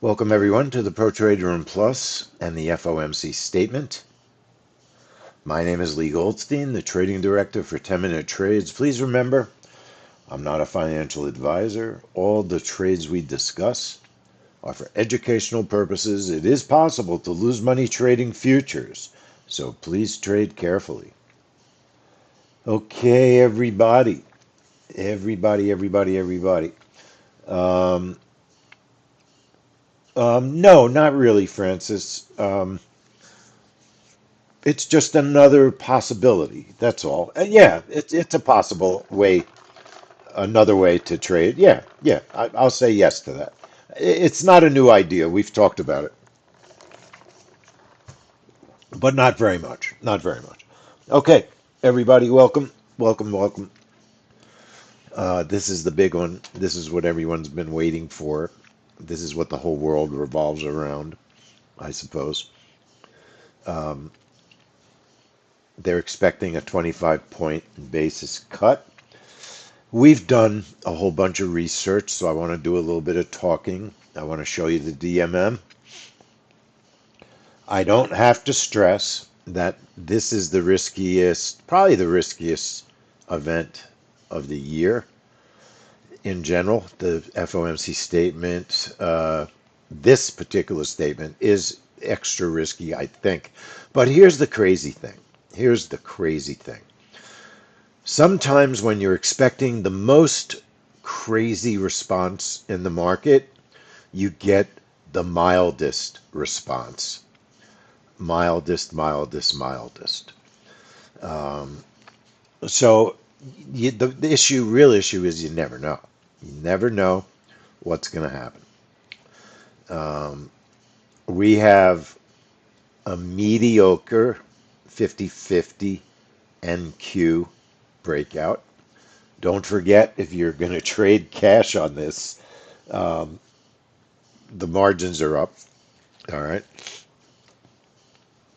Welcome everyone to the Pro Trade Room Plus and the FOMC Statement. My name is Lee Goldstein, the Trading Director for 10-Minute Trades. Please remember, I'm not a financial advisor. All the trades we discuss are for educational purposes. It is possible to lose money trading futures, so please trade carefully. Okay, everybody. Everybody. Um, no, not really, Francis. It's just another possibility. That's all. Yeah, it's a possible way, another way to trade. I'll say yes to that. It's not a new idea. We've talked about it, but not very much. Not very much. Okay, everybody, welcome. This is the big one. This is what everyone's been waiting for. This is what the whole world revolves around, I suppose. Um, they're expecting a 25-point basis cut. We've done a whole bunch of research, so I want to do a little bit of talking. I want to show you the DMM. I don't have to stress that this is the riskiest, probably the riskiest event of the year in general. The FOMC statement, this particular statement is extra risky, I think. But here's the crazy thing. Here's the crazy thing. Sometimes when you're expecting the most crazy response in the market, you get the mildest response. Mildest. Um, so the real issue is you never know. You never know what's going to happen. Um, we have a mediocre 50-50 NQ breakout. Don't forget, if you're going to trade cash on this, um, the margins are up. All right.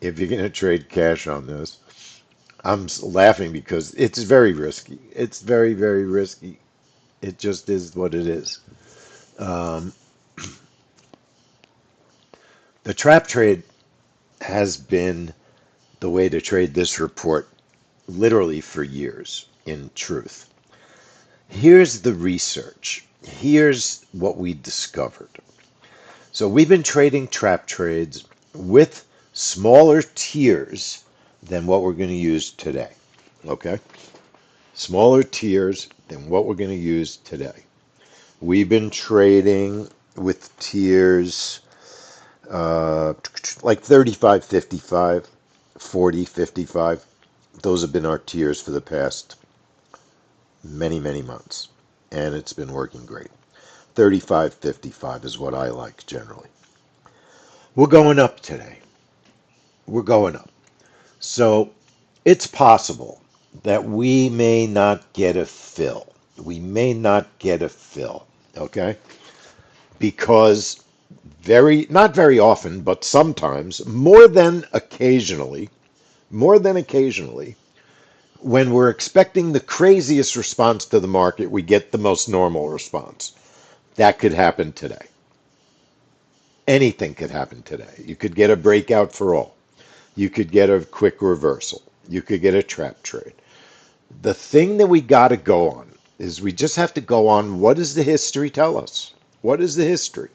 If you're going to trade cash on this, I'm laughing because it's very risky. It's very risky. It just is what it is. Um, the trap trade has been the way to trade this report literally for years, in truth. Here's the research. Here's what we discovered. So we've been trading trap trades with smaller tiers than what we're going to use today. Okay? Smaller tiers than what we're going to use today. We've been trading with tiers like 35, 55, 40, 55. Those have been our tiers for the past many months, and it's been working great. 35, 55 is what I like generally. We're going up today. We're going up. So it's possible that we may not get a fill. We may not get a fill, okay? Because not very often, but sometimes, more than occasionally, when we're expecting the craziest response to the market, we get the most normal response. That could happen today. Anything could happen today. You could get a breakout for all. You could get a quick reversal. You could get a trap trade. The thing that we got to go on is we just have to go on, what does the history tell us? What is the history?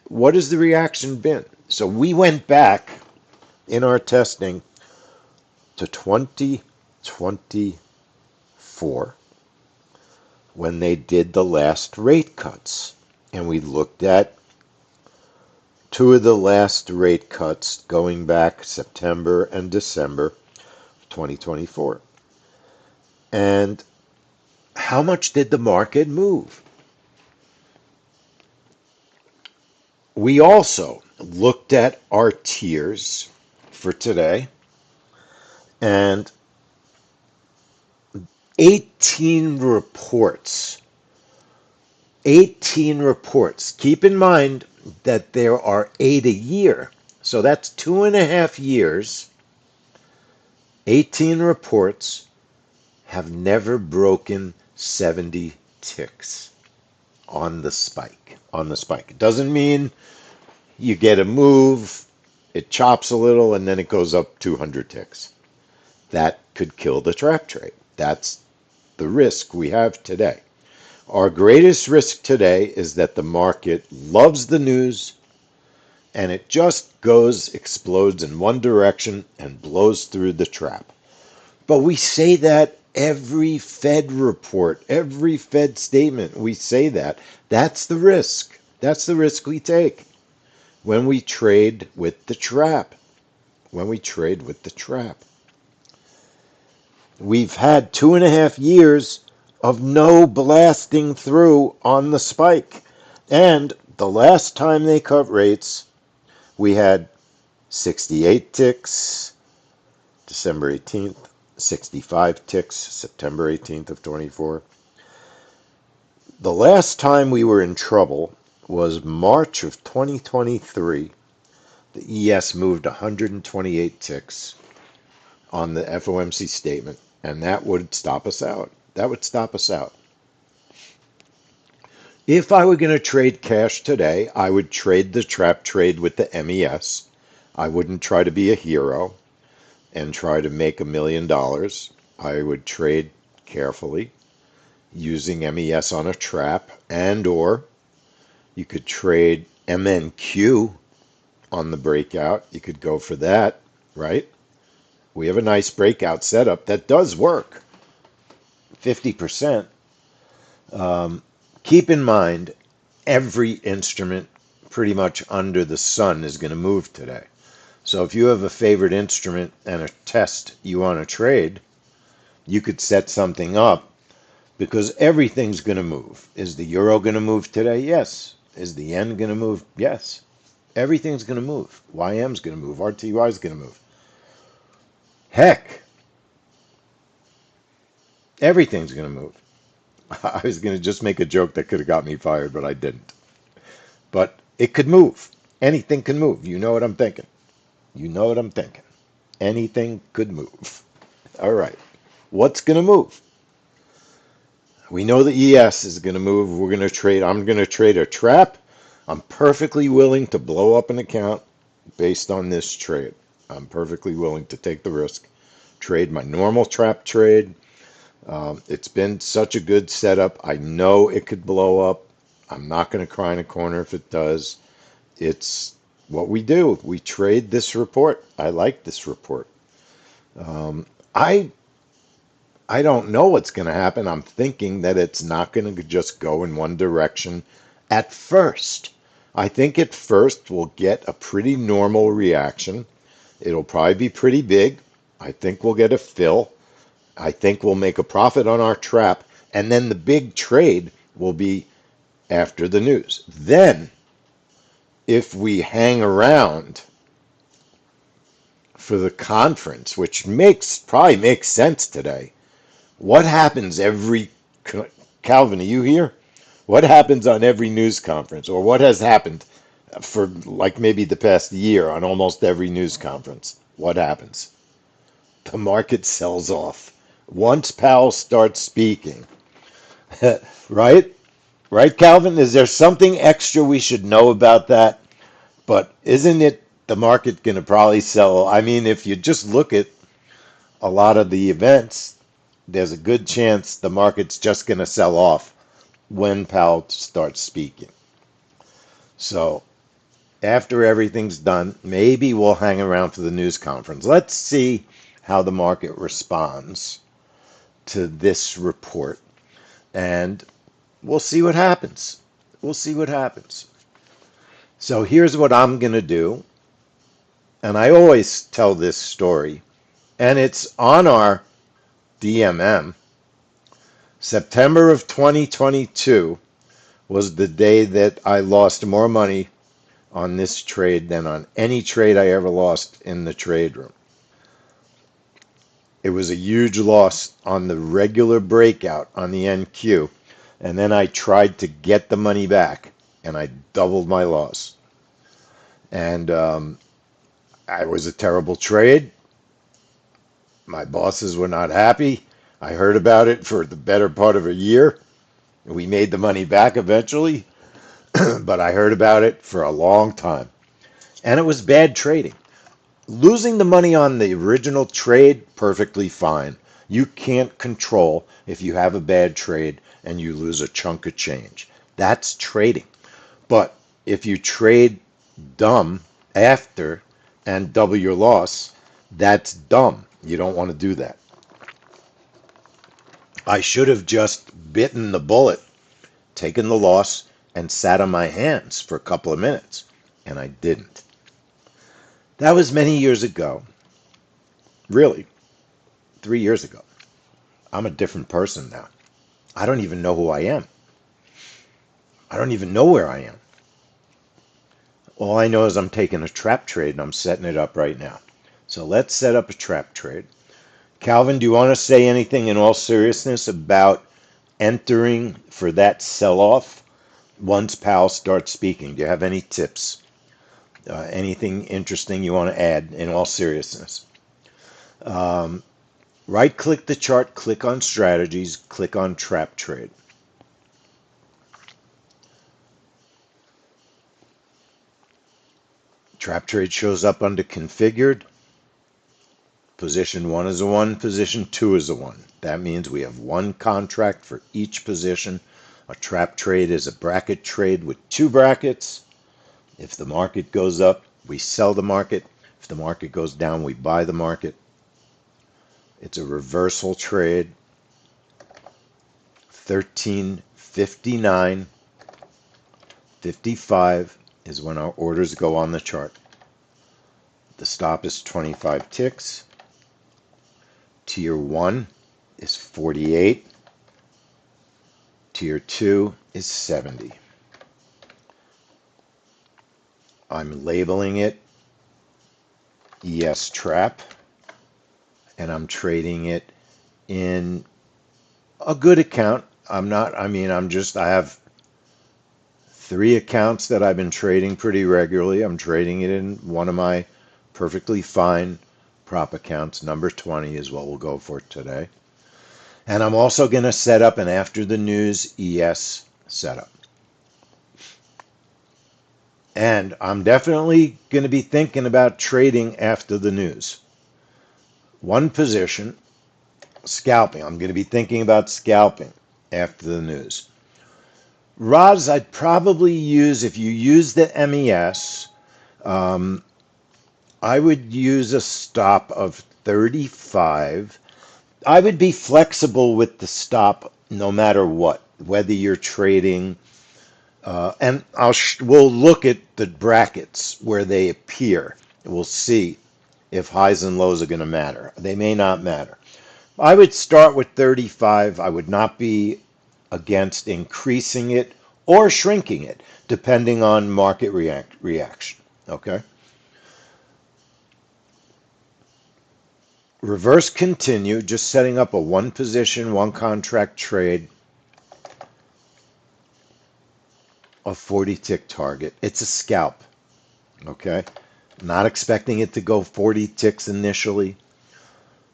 What has the reaction been? So we went back in our testing to 2024 when they did the last rate cuts. And we looked at two of the last rate cuts going back September and December 2024. And how much did the market move? We also looked at our tiers for today, and 18 reports. 18 reports. Keep in mind that there are 8 a year. So that's 2.5 years. 18 reports have never broken 70 ticks. on the spike. On the spike. It doesn't mean you get a move, it chops a little, and then it goes up 200 ticks. That could kill the trap trade. That's the risk we have today. Our greatest risk today is that the market loves the news and it just goes, explodes in one direction and blows through the trap. But we say that every Fed report, every Fed statement, we say that. That's the risk. That's the risk we take when we trade with the trap. When we trade with the trap. We've had 2.5 years of no blasting through on the spike. And the last time they cut rates, we had 68 ticks December 18th, 65 ticks September 18th of 24. The last time we were in trouble was March of 2023. The ES moved 128 ticks on the FOMC statement, and that would stop us out. That would stop us out. If I were going to trade cash today, I would trade the trap trade with the MES. I wouldn't try to be a hero and try to make $1 million. I would trade carefully using MES on a trap, and or you could trade MNQ on the breakout. You could go for that, right? We have a nice breakout setup that does work. 50%. Keep in mind, every instrument pretty much under the sun is going to move today. So if you have a favorite instrument and a test you want to trade, you could set something up because everything's going to move. Is the euro going to move today? Yes. Is the yen going to move? Yes. Everything's going to move. YM's going to move. RTY's going to move. Heck, everything's going to move. I was going to just make a joke that could have got me fired, but I didn't. But it could move. Anything can move. You know what I'm thinking. You know what I'm thinking. Anything could move. All right. What's going to move? We know the ES is going to move. We're going to trade. I'm going to trade a trap. I'm perfectly willing to blow up an account based on this trade. I'm perfectly willing to take the risk. Trade my normal trap trade. It's been such a good setup. I know it could blow up. I'm not going to cry in a corner if it does. It's what we do. We trade this report. I like this report. I don't know what's going to happen. I'm thinking that it's not going to just go in one direction at first. I think at first we'll get a pretty normal reaction. It'll probably be pretty big. I think we'll get a fill. I think we'll make a profit on our trap. And then the big trade will be after the news. Then, if we hang around for the conference, which probably makes sense today, what happens every, Calvin, are you here? What happens on every news conference, or what has happened for like maybe the past year on almost every news conference? What happens? The market sells off. Once Powell starts speaking, right? Right, Calvin? Is there something extra we should know about that? But isn't it the market going to probably sell? I mean, if you just look at a lot of the events, there's a good chance the market's just going to sell off when Powell starts speaking. So after everything's done, maybe we'll hang around for the news conference. Let's see how the market responds to this report, and we'll see what happens. We'll see what happens. So here's what I'm going to do, and I always tell this story, and it's on our DMM. September of 2022 was the day that I lost more money on this trade than on any trade I ever lost in the trade room. It was a huge loss on the regular breakout on the NQ. And then I tried to get the money back, and I doubled my loss. And it was a terrible trade. My bosses were not happy. I heard about it for the better part of a year. We made the money back eventually, but I heard about it for a long time. And it was bad trading. Losing the money on the original trade, perfectly fine. You can't control if you have a bad trade and you lose a chunk of change. That's trading. But if you trade dumb after and double your loss, that's dumb. You don't want to do that. I should have just bitten the bullet, taken the loss, and sat on my hands for a couple of minutes. And I didn't. That was many years ago. Really, 3 years ago. I'm a different person now. I don't even know who I am. I don't even know where I am. All I know is I'm taking a trap trade and I'm setting it up right now. So let's set up a trap trade. Calvin, do you want to say anything in all seriousness about entering for that sell-off once Powell starts speaking? Do you have any tips? Anything interesting you want to add in all seriousness? Um, right-click the chart, click on strategies, click on trap trade. Trap trade shows up under configured. Position 1 is a 1, position 2 is a 1. That means we have one contract for each position. A trap trade is a bracket trade with two brackets. If the market goes up, we sell the market. If the market goes down, we buy the market. It's a reversal trade. 13:59:55 is when our orders go on the chart. The stop is 25 ticks. Tier 1 is 48. Tier 2 is 70. I'm labeling it ES trap, and I'm trading it in a good account. I have 3 accounts that I've been trading pretty regularly. I'm trading it in one of my perfectly fine prop accounts. Number 20 is what we'll go for today. And I'm also going to set up an after the news ES setup. And I'm definitely going to be thinking about trading after the news. One position, scalping. I'm going to be thinking about scalping after the news. Rods, I'd probably use, if you use the MES, I would use a stop of 35. I would be flexible with the stop no matter what, whether you're trading, and we'll look at the brackets where they appear. We'll see if highs and lows are going to matter. They may not matter. I would start with 35. I would not be against increasing it or shrinking it, depending on market reaction. Okay? Reverse continue, just setting up a one position, one contract trade, a 40 tick target. It's a scalp. Okay? Not expecting it to go 40 ticks initially,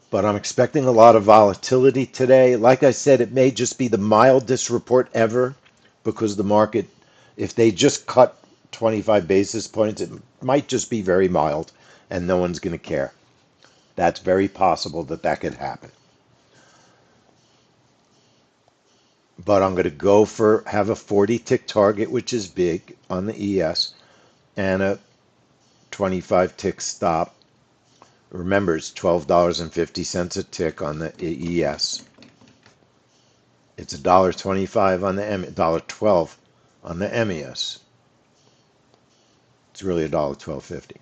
but I'm expecting a lot of volatility today. Like I said, it may just be the mildest report ever because the market, if they just cut 25 basis points, it might just be very mild and no one's going to care. That's very possible that that could happen. But I'm going to have a 40 tick target, which is big on the ES, and a 25 tick stop. Remember, it's $12.50 a tick on the ES. It's $1.25 on the $1.12 on the MES. It's really $1.1250.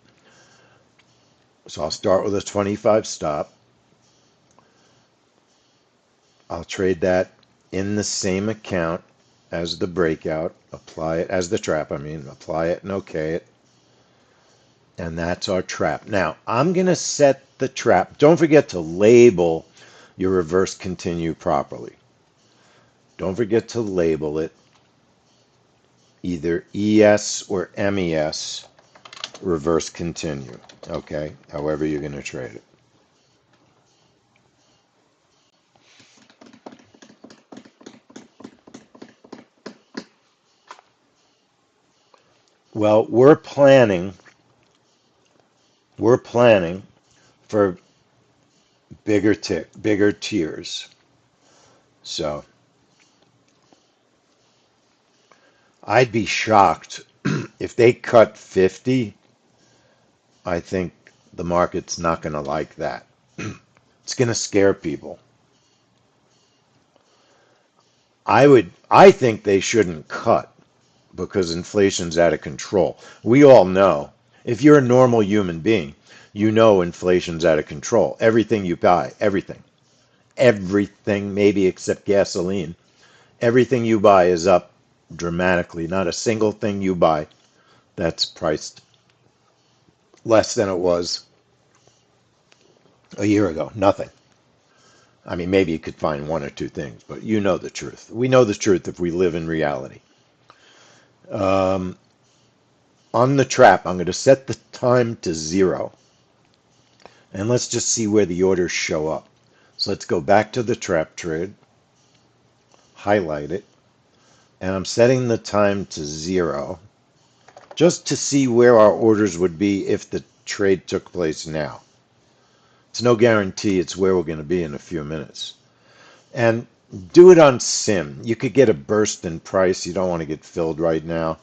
So I'll start with a 25 stop. I'll trade that in the same account as the breakout, apply it as the trap, apply it and okay it. And that's our trap. Now, I'm going to set the trap. Don't forget to label your reverse continue properly. Don't forget to label it either ES or MES reverse continue. Okay, however you're going to trade it. Well, we're planning for bigger tiers. So I'd be shocked if they cut 50. I think the market's not going to like that. It's going to scare people. I think they shouldn't cut because inflation's out of control. We all know. If you're a normal human being, you know inflation's out of control. Everything you buy, everything maybe except gasoline, everything you buy is up dramatically. Not a single thing you buy that's priced less than it was a year ago. Nothing. I mean, maybe you could find one or two things, but you know the truth. We know the truth if we live in reality. Um, on the trap, I'm going to set the time to 0, and let's just see where the orders show up. So let's go back to the trap trade, highlight it, and I'm setting the time to 0 just to see where our orders would be if the trade took place now. It's no guarantee it's where we're going to be in a few minutes. And do it on sim. You could get a burst in price. You don't want to get filled right now.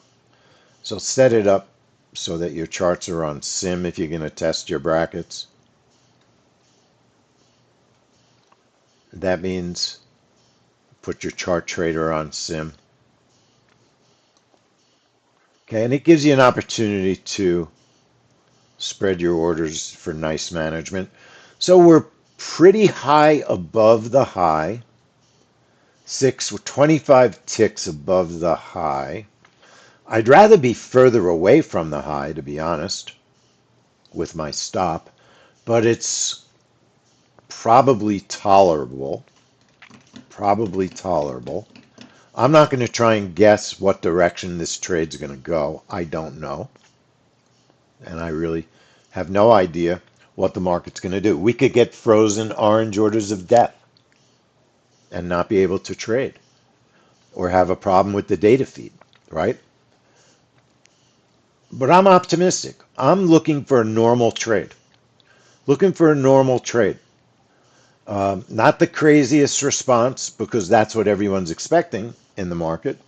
So set it up so that your charts are on sim if you're going to test your brackets. That means put your chart trader on sim. Okay, and it gives you an opportunity to spread your orders for nice management. So we're pretty high above the high. 25 ticks above the high. I'd rather be further away from the high, to be honest, with my stop, but it's probably tolerable. Probably tolerable. I'm not going to try and guess what direction this trade's going to go. I don't know. And I really have no idea what the market's going to do. We could get frozen orange orders of death and not be able to trade or have a problem with the data feed, right? But I'm optimistic. I'm looking for a normal trade. Looking for a normal trade. Not the craziest response because that's what everyone's expecting in the market.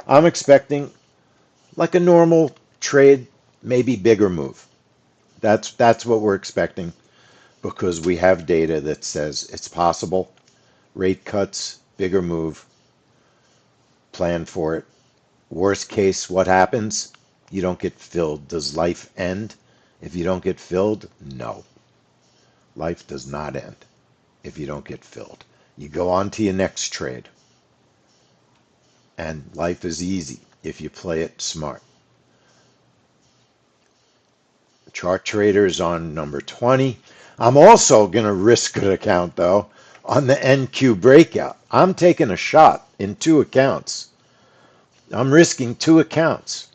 I'm expecting like a normal trade, maybe bigger move. That's what we're expecting because we have data that says it's possible. Rate cuts, bigger move, plan for it. Worst case, what happens? You don't get filled. Does life end if you don't get filled? No. Life does not end if you don't get filled. You go on to your next trade. And life is easy if you play it smart. Chart trader is on number 20. I'm also going to risk an account, though, on the NQ breakout. I'm taking a shot in 2 accounts. I'm risking 2 accounts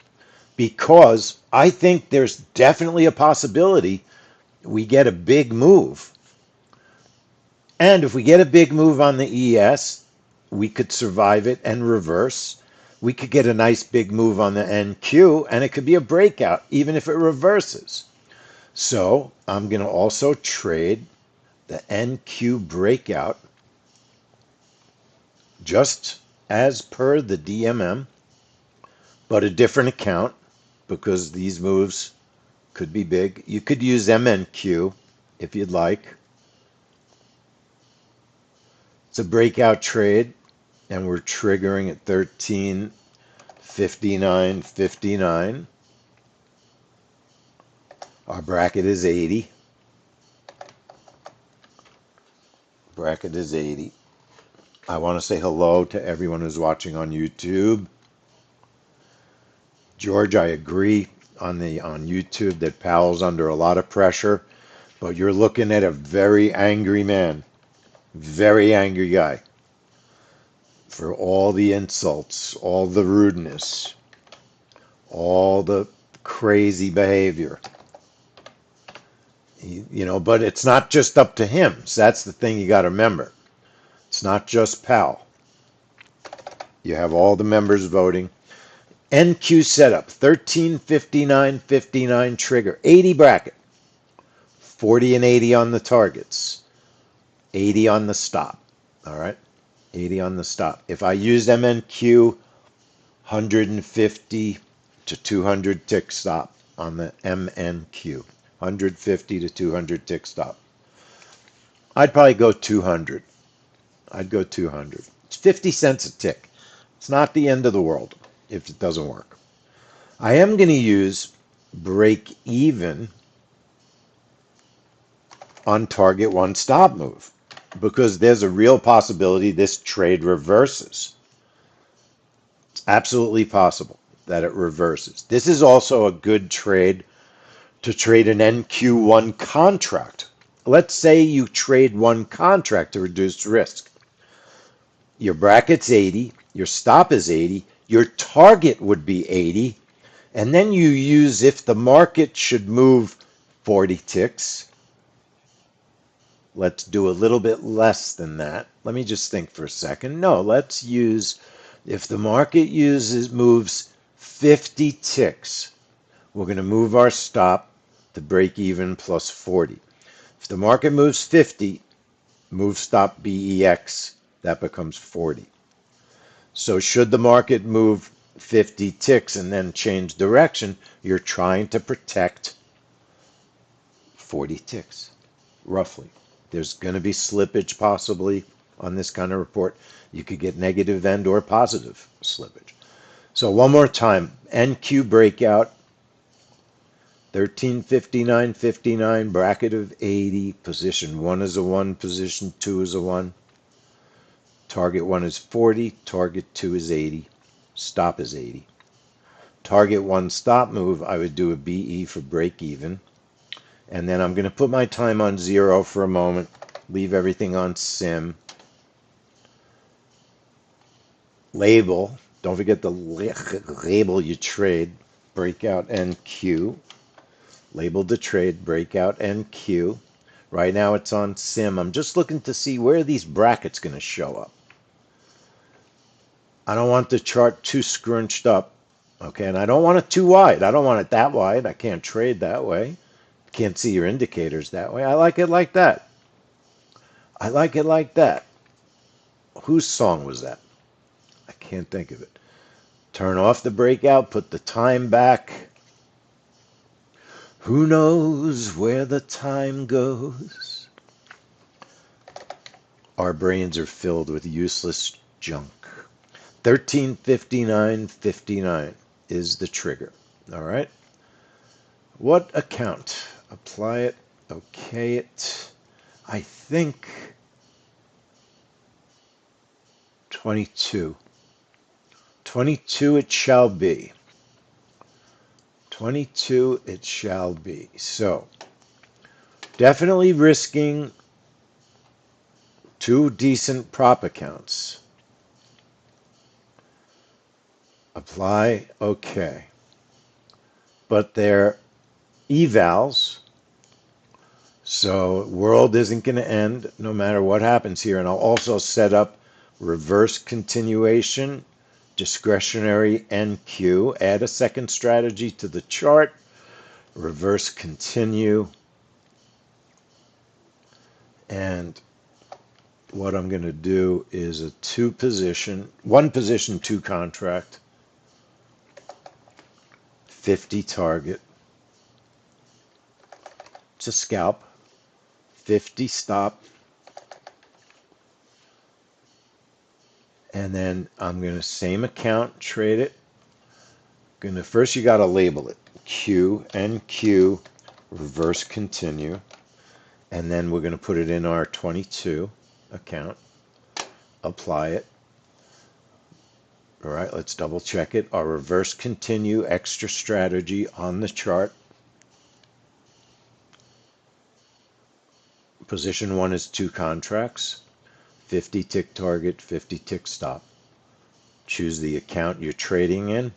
because I think there's definitely a possibility we get a big move. And if we get a big move on the ES, we could survive it and reverse. We could get a nice big move on the NQ, and it could be a breakout, even if it reverses. So I'm going to also trade the NQ breakout just as per the DMM, but a different account because these moves could be big. You could use MNQ if you'd like. It's a breakout trade, and we're triggering at 13.59.59. Our bracket is 80. Bracket is 80. I want to say hello to everyone who's watching on YouTube. George, I agree on YouTube that Powell's under a lot of pressure, but you're looking at a very angry man, very angry guy for all the insults, all the rudeness, all the crazy behavior. But it's not just up to him. So that's the thing you got to remember. It's not just Powell. You have all the members voting. NQ setup, 1359.59 trigger, 80 bracket, 40 and 80 on the targets, 80 on the stop. All right, 80 on the stop. If I used MNQ, 150 to 200 tick stop on the MNQ. 150 to 200 tick stop. I'd probably go 200. I'd go 200. It's 50 cents a tick. It's not the end of the world if it doesn't work. I am going to use break even on target one stop move because there's a real possibility this trade reverses. It's absolutely possible that it reverses. This is also a good trade to trade an NQ1 contract. Let's say you trade one contract to reduce risk. Your bracket's 80, your stop is 80, your target would be 80, and then you use if the market should move 40 ticks. Let's do a little bit less than that. Let me just think for a second. No, let's use if the market moves 50 ticks, we're going to move our stop to break even plus 40. If the market moves 50, move stop BEX, that becomes 40. So should the market move 50 ticks and then change direction, you're trying to protect 40 ticks, roughly. There's going to be slippage possibly on this kind of report. You could get negative and or positive slippage. So one more time, NQ breakout, 1359.59, bracket of 80, position 1 is a 1, position 2 is a 1. Target 1 is 40, target 2 is 80, stop is 80. Target 1 stop move, I would do a BE for break even. And then I'm going to put my time on 0 for a moment, leave everything on sim. Label, don't forget to label your trade, breakout NQ. Label the trade, breakout NQ. Right now it's on sim. I'm just looking to see where these brackets going to show up. I don't want the chart too scrunched up, okay? And I don't want it too wide. I don't want it that wide. I can't trade that way. Can't see your indicators that way. I like it like that. I like it like that. Whose song was that? I can't think of it. Turn off the breakout, put the time back. Who knows where the time goes? Our brains are filled with useless junk. 1359.59 is the trigger. All right. What account? Apply it. Okay it. I think 22. 22 it shall be. 22 it shall be. So definitely risking two decent prop accounts. Apply, okay. But they're evals, so world isn't going to end no matter what happens here. And I'll also set up reverse continuation, discretionary NQ, add a second strategy to the chart, reverse continue, and what I'm going to do is a one position, two contract, 50 target. It's a scalp, 50 stop. And then I'm going to same account, trade it. First you got to label it. Q, NQ, reverse continue. And then we're going to put it in our 22 account. Apply it. All right, let's double check it. Our reverse continue extra strategy on the chart. Position 1 is two contracts. 50 tick target, 50 tick stop. Choose the account you're trading in.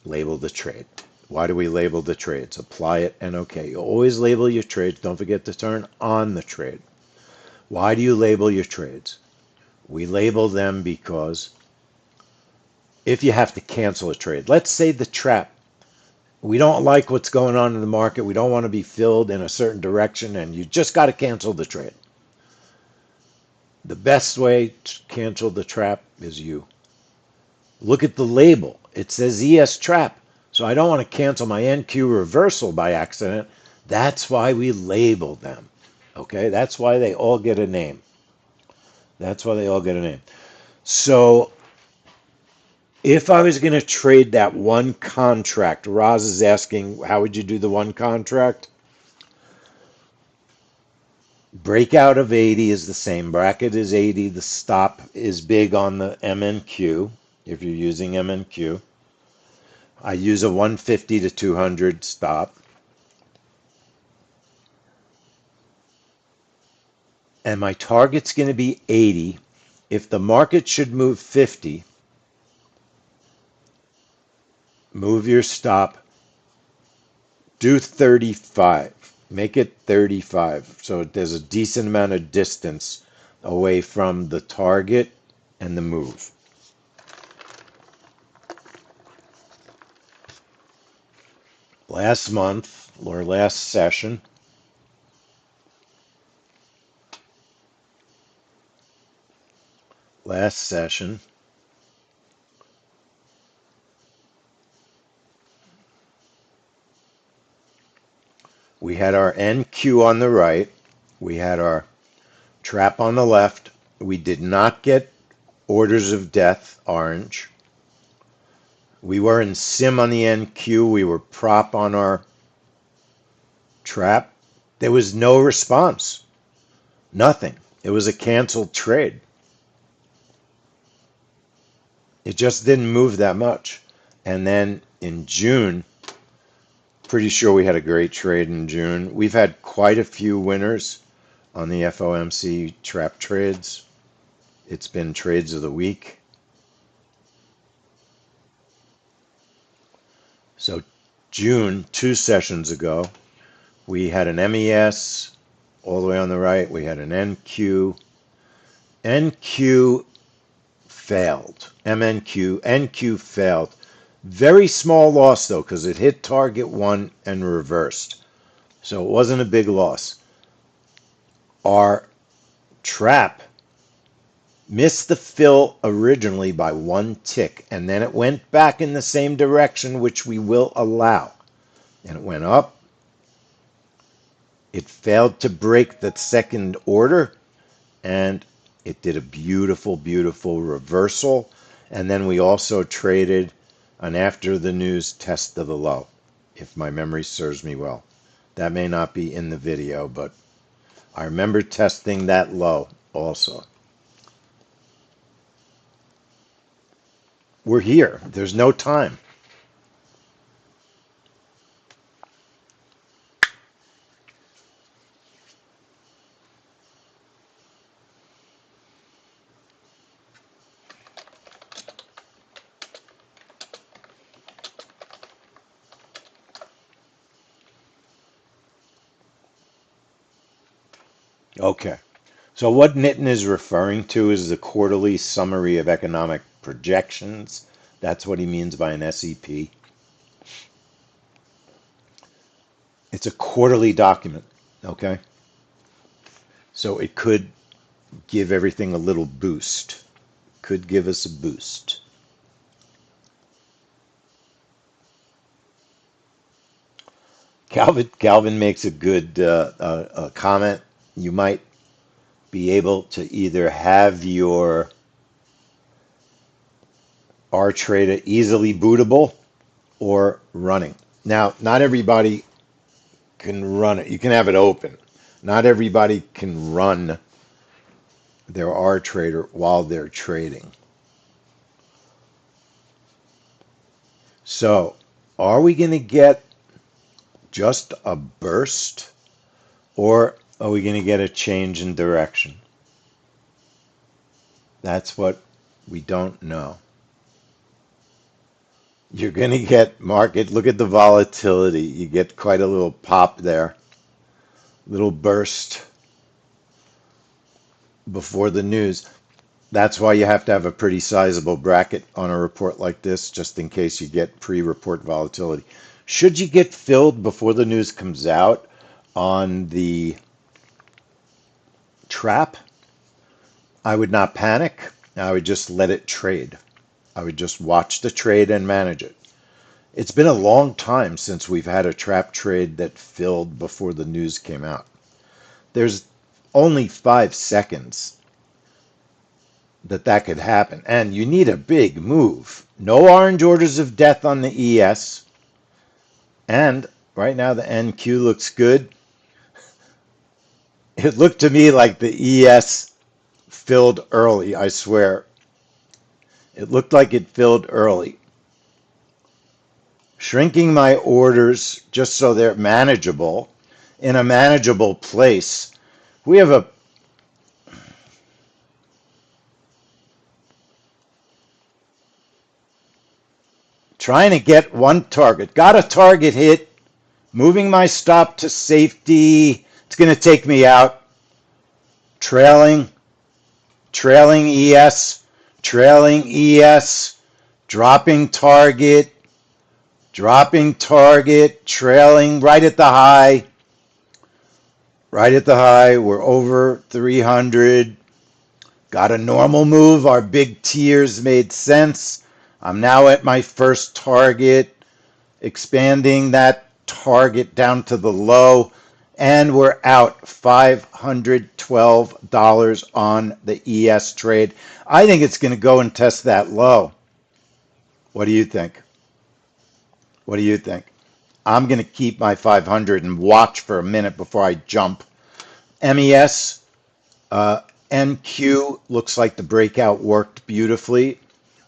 Label the trade. Why do we label the trades? Apply it and okay. You always label your trades. Don't forget to turn on the trade. Why do you label your trades? We label them because if you have to cancel a trade. Let's say the trap, we don't like what's going on in the market. We don't want to be filled in a certain direction, and you just got to cancel the trade. The best way to cancel the trap is you look at the label. It says ES trap. So I don't want to cancel my NQ reversal by accident. That's why we label them. Okay? That's why they all get a name. That's why they all get a name. So if I was going to trade that one contract, Roz is asking, how would you do the one contract? Breakout of 80 is the same. Bracket is 80. The stop is big on the MNQ if you're using MNQ. I use a 150 to 200 stop. And my target's going to be 80. If the market should move 50, move your stop, do 35. Make it 35. So there's a decent amount of distance away from the target and the move. Last month or last session, we had our NQ on the right. We had our trap on the left. We did not get orders of death, orange. We were in sim on the NQ. We were prop on our trap. There was no response. Nothing. It was a canceled trade. It just didn't move that much. And then in June, pretty sure we had a great trade in June. We've had quite a few winners on the FOMC trap trades. It's been trades of the week. So June, 2 sessions ago, we had an MES all the way on the right. We had an NQ. NQ failed. MNQ. NQ failed. Very small loss, though, because it hit target 1 and reversed. So it wasn't a big loss. Our trap missed the fill originally by 1 tick, and then it went back in the same direction, which we will allow. And it went up. It failed to break the second order, and it did a beautiful, beautiful reversal. And then we also traded an after the news test of the low, if my memory serves me well. That may not be in the video, but I remember testing that low also. We're here. There's no time. Okay. So what Nitin is referring to is the quarterly summary of economic projections. That's what he means by an SEP. It's a quarterly document, okay? So it could give everything a little boost. Could give us a boost. Calvin makes a good comment. You might be able to either have your R trader easily bootable or running. Now, not everybody can run it. You can have it open. Not everybody can run their R trader while they're trading. So, are we going to get just a burst, or are we going to get a change in direction? That's what we don't know. You're going to get market. Look at the volatility. You get quite a little pop there, little burst before the news. That's why you have to have a pretty sizable bracket on a report like this, just in case you get pre-report volatility. Should you get filled before the news comes out on the trap, I would not panic. I would just let it trade. I would just watch the trade and manage it. It's been a long time since we've had a trap trade that filled before the news came out. There's only 5 seconds that could happen, and you need a big move. No orange orders of death on the ES, and right now the NQ looks good. It looked to me like the ES filled early, I swear. It looked like it filled early. Shrinking my orders just so they're manageable in a manageable place. We have a trying to get one target. Got a target hit. Moving my stop to safety. It's going to take me out. Trailing, trailing ES, trailing ES, dropping target, trailing right at the high. Right at the high, we're over 300. Got a normal move. Our big tiers made sense. I'm now at my first target, expanding that target down to the low, and we're out $512 on the ES trade. I think it's going to go and test that low. What do you think? What do you think? I'm going to keep my 500 and watch for a minute before I jump. MES, uh, NQ looks like the breakout worked beautifully.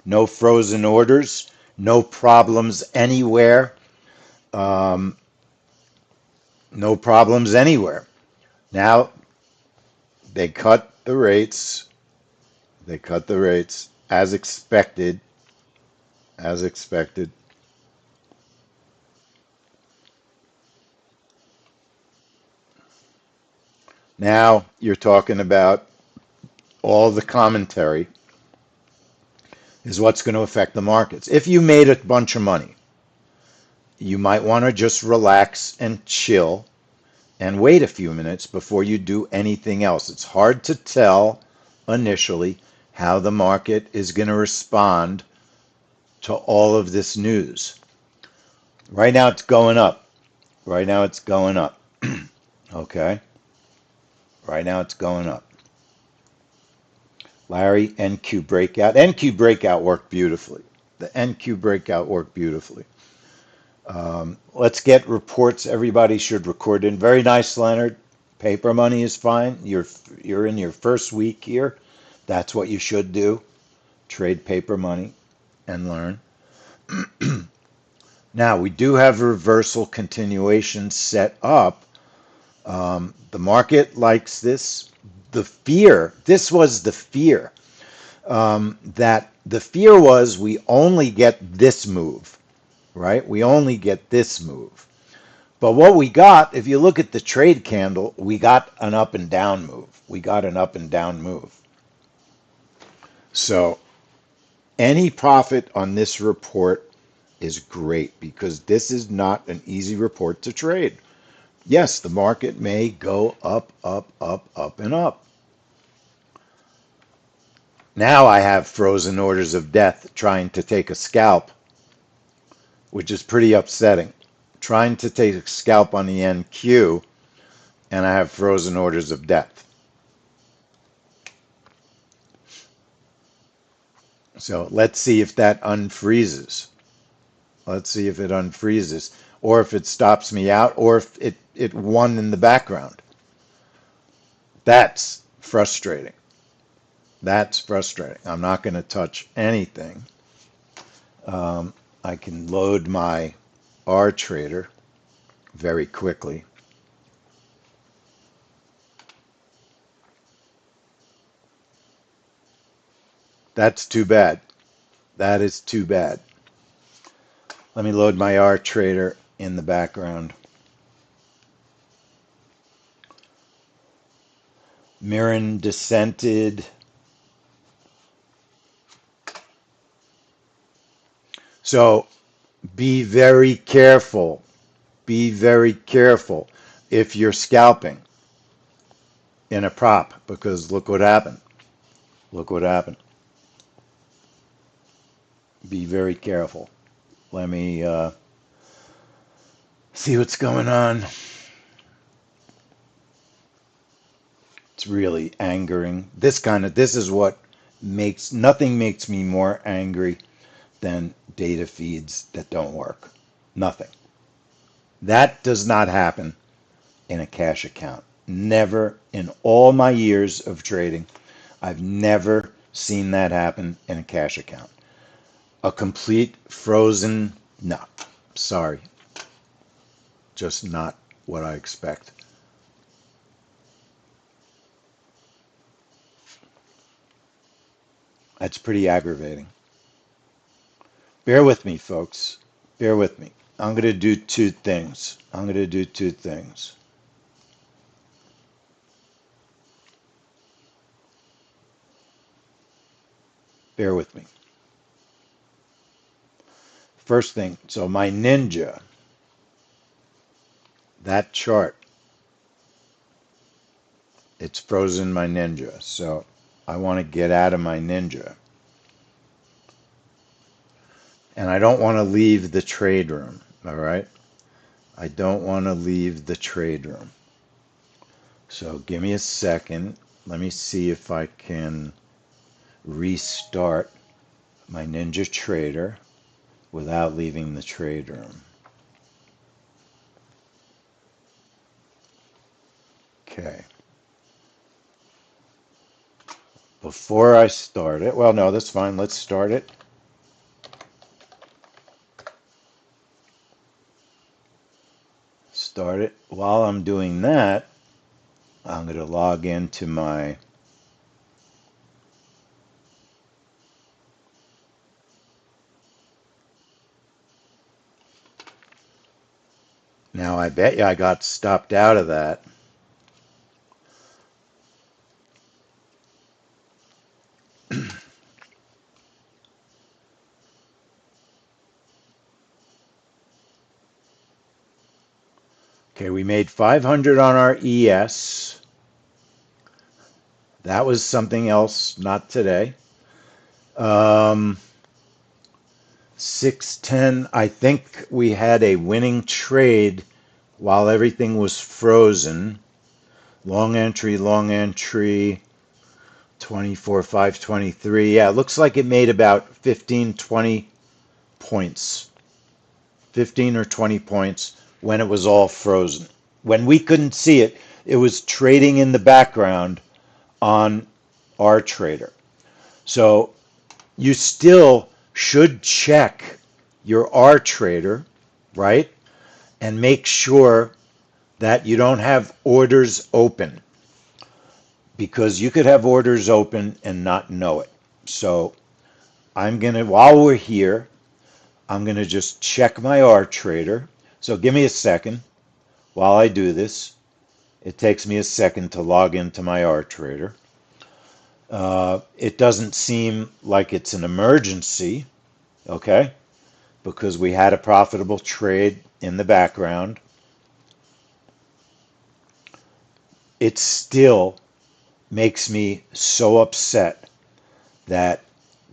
No frozen orders, no problems anywhere. Um, no problems anywhere. Now they cut the rates. They cut the rates as expected. As expected. Now you're talking about all the commentary is what's going to affect the markets. If you made a bunch of money, you might want to just relax and chill and wait a few minutes before you do anything else. It's hard to tell initially how the market is going to respond to all of this news. Right now it's going up. Right now it's going up. Okay? Right now it's going up. Larry, NQ breakout. NQ breakout worked beautifully. The NQ breakout worked beautifully. Let's get reports. Everybody should record in. Very nice, Leonard. Paper money is fine. You're in your first week here. That's what you should do. Trade paper money and learn. Now we do have reversal continuation set up. The market likes this. The fear. This was the fear. That the fear was we only get this move, right? We only get this move. But what we got, if you look at the trade candle, we got an up and down move. We got an up and down move. So any profit on this report is great because this is not an easy report to trade. Yes, the market may go up, up, up, up, and up. Now I have frozen orders of death trying to take a scalp, which is pretty upsetting. Trying to take a scalp on the NQ, and I have frozen orders of death. So let's see if that unfreezes. Let's see if it unfreezes, or if it stops me out, or if it won in the background. That's frustrating. That's frustrating. I'm not going to touch anything. I can load my R trader very quickly. That's too bad. That is too bad. Let me load my R trader in the background. Mirren dissented. So be very careful. Be very careful if you're scalping in a prop, because look what happened. Look what happened. Be very careful. Let me see what's going on. It's really angering. This is what nothing makes me more angry than data feeds that don't work. Nothing. That does not happen in a cash account. Never in all my years of trading, I've never seen that happen in a cash account. A complete frozen, no, sorry, just not what I expect. That's pretty aggravating. Bear with me, folks. Bear with me. I'm going to do two things. I'm going to do two things. Bear with me. First thing, so my ninja, that chart, it's frozen my ninja. So I want to get out of my ninja. And I don't want to leave the trade room. All right. I don't want to leave the trade room. So give me a second. Let me see if I can restart my Ninja Trader without leaving the trade room. Okay. Before I start it, well, no, that's fine. Let's start it. Start it. While I'm doing that, I'm going to log into my now I bet you I got stopped out of that. Okay, we made 500 on our ES. That was something else, not today. 610, I think we had a winning trade while everything was frozen. Long entry, 24, 523. Yeah, it looks like it made about 15, 20 points. 15 or 20 points when it was all frozen. When we couldn't see it, it was trading in the background on our trader. So you still should check your R trader, right? And make sure that you don't have orders open, because you could have orders open and not know it. So while we're here, I'm gonna just check my R trader. So give me a second while I do this. It takes me a second to log into my R trader. It doesn't seem like it's an emergency, okay? Because we had a profitable trade in the background. It still makes me so upset that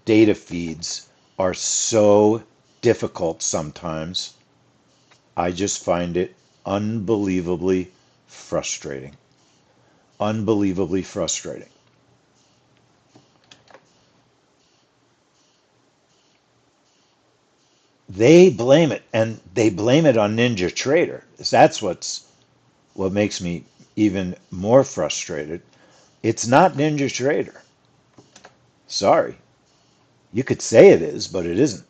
data feeds are so difficult sometimes. I just find it unbelievably frustrating. Unbelievably frustrating. They blame it, and they blame it on Ninja Trader. That's what makes me even more frustrated. It's not Ninja Trader. Sorry. You could say it is, but it isn't.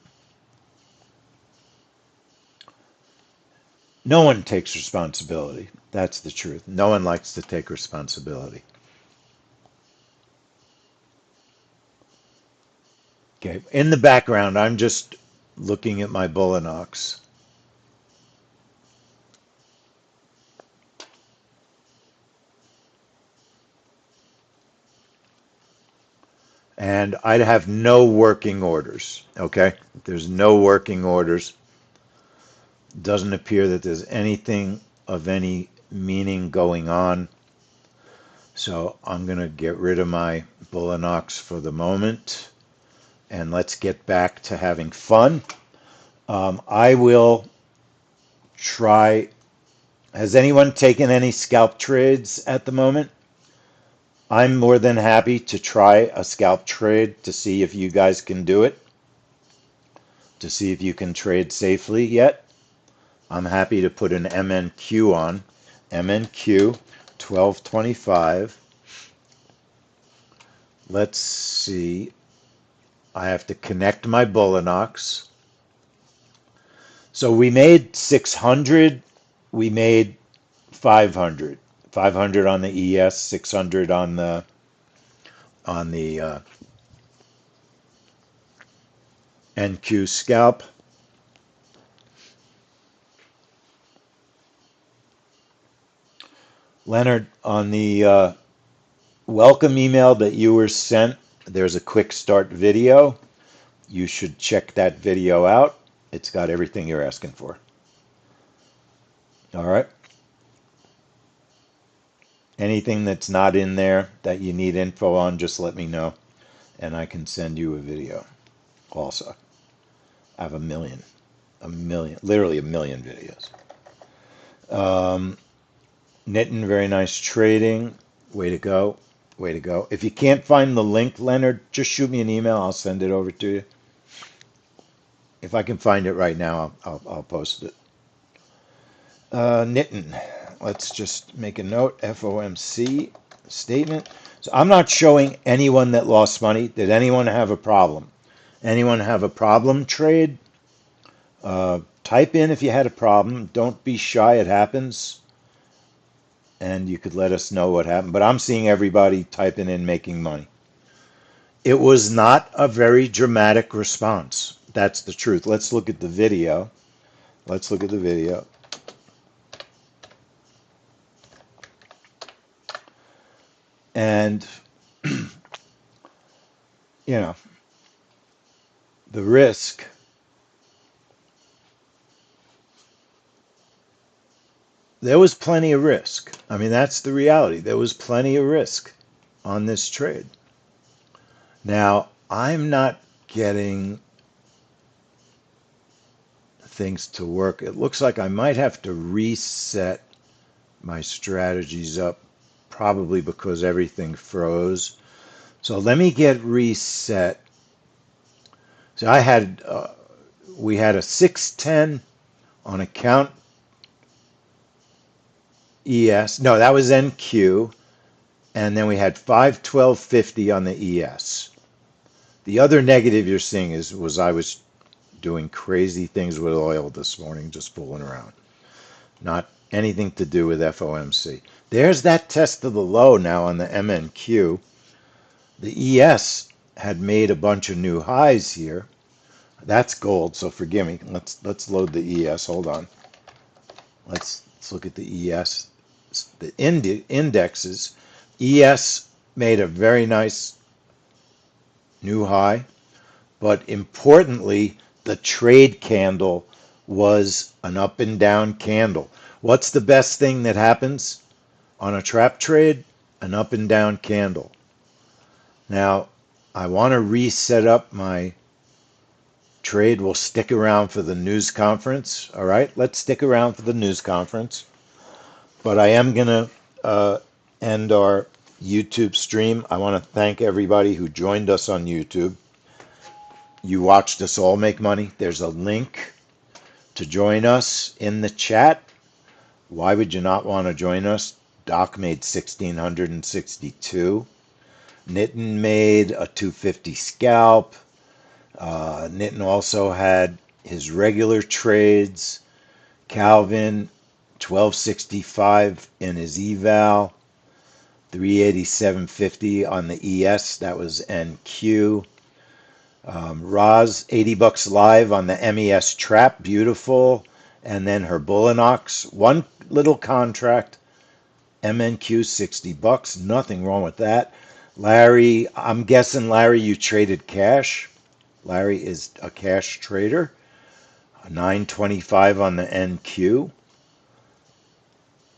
No one takes responsibility. That's the truth. No one likes to take responsibility. Okay. In the background, I'm just looking at my Bullinox. And I'd have no working orders. Okay, there's no working orders. Doesn't appear that there's anything of any meaning going on. So I'm going to get rid of my Bullinox for the moment, and let's get back to having fun. I will try. Has anyone taken any scalp trades at the moment? I'm more than happy to try a scalp trade to see if you guys can do it, to see if you can trade safely yet. I'm happy to put an MNQ on. MNQ 1225. Let's see. I have to connect my Bullinox. So we made 600. We made 500. 500 on the ES, 600 on the NQ scalp. Leonard, on the welcome email that you were sent, there's a quick start video. You should check that video out. It's got everything you're asking for. All right. Anything that's not in there that you need info on, just let me know, and I can send you a video also. I have a million, literally a million videos. Nitin, very nice trading. Way to go. Way to go. If you can't find the link, Leonard, just shoot me an email. I'll send it over to you. If I can find it right now, I'll post it. Nitin, let's just make a note. FOMC statement. So I'm not showing anyone that lost money. Did anyone have a problem? Anyone have a problem trade? Type in if you had a problem. Don't be shy. It happens. And you could let us know what happened. But I'm seeing everybody typing in making money. It was not a very dramatic response. That's the truth. Let's look at the video. Let's look at the video. And, you know, the risk. There was plenty of risk. I mean, that's the reality. There was plenty of risk on this trade. Now, I'm not getting things to work. It looks like I might have to reset my strategies up, probably because everything froze. So let me get reset. So we had a 610 on account ES. No, that was NQ. And then we had 512.50 on the ES. The other negative you're seeing was I was doing crazy things with oil this morning, just fooling around. Not anything to do with FOMC. There's that test of the low now on the MNQ. The ES had made a bunch of new highs here. That's gold, so forgive me. Let's load the ES. Hold on. Let's look at the ES. The indexes. ES made a very nice new high, but importantly, the trade candle was an up and down candle. What's the best thing that happens on a trap trade? An up and down candle. Now, I want to reset up my trade. We'll stick around for the news conference. All right, let's stick around for the news conference. But I am going to end our YouTube stream. I want to thank everybody who joined us on YouTube. You watched us all make money. There's a link to join us in the chat. Why would you not want to join us? Doc made 1,662. Nitin made a 250 scalp. Nitin also had his regular trades. Calvin, 1265 in his eval. 387.50 on the ES. That was NQ. Roz, $80 live on the MES trap. Beautiful. And then her Bullinox. One little contract. MNQ, $60. Nothing wrong with that. Larry, I'm guessing, Larry, you traded cash. Larry is a cash trader. 925 on the NQ.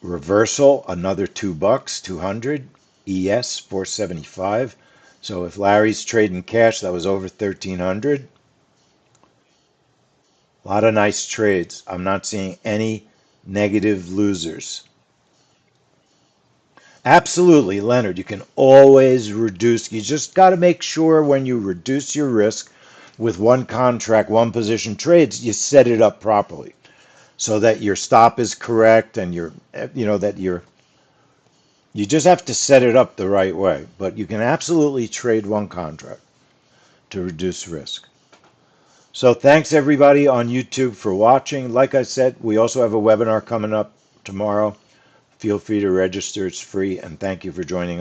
Reversal, another $2, 200. ES, 475. So if Larry's trading cash, that was over 1300. A lot of nice trades. I'm not seeing any negative losers. Absolutely, Leonard. You can always reduce. You just got to make sure when you reduce your risk with one contract, one position trades, you set it up properly so that your stop is correct and you just have to set it up the right way. But you can absolutely trade one contract to reduce risk. So thanks everybody on YouTube for watching. Like I said, we also have a webinar coming up tomorrow. Feel free to register. It's free. And thank you for joining us.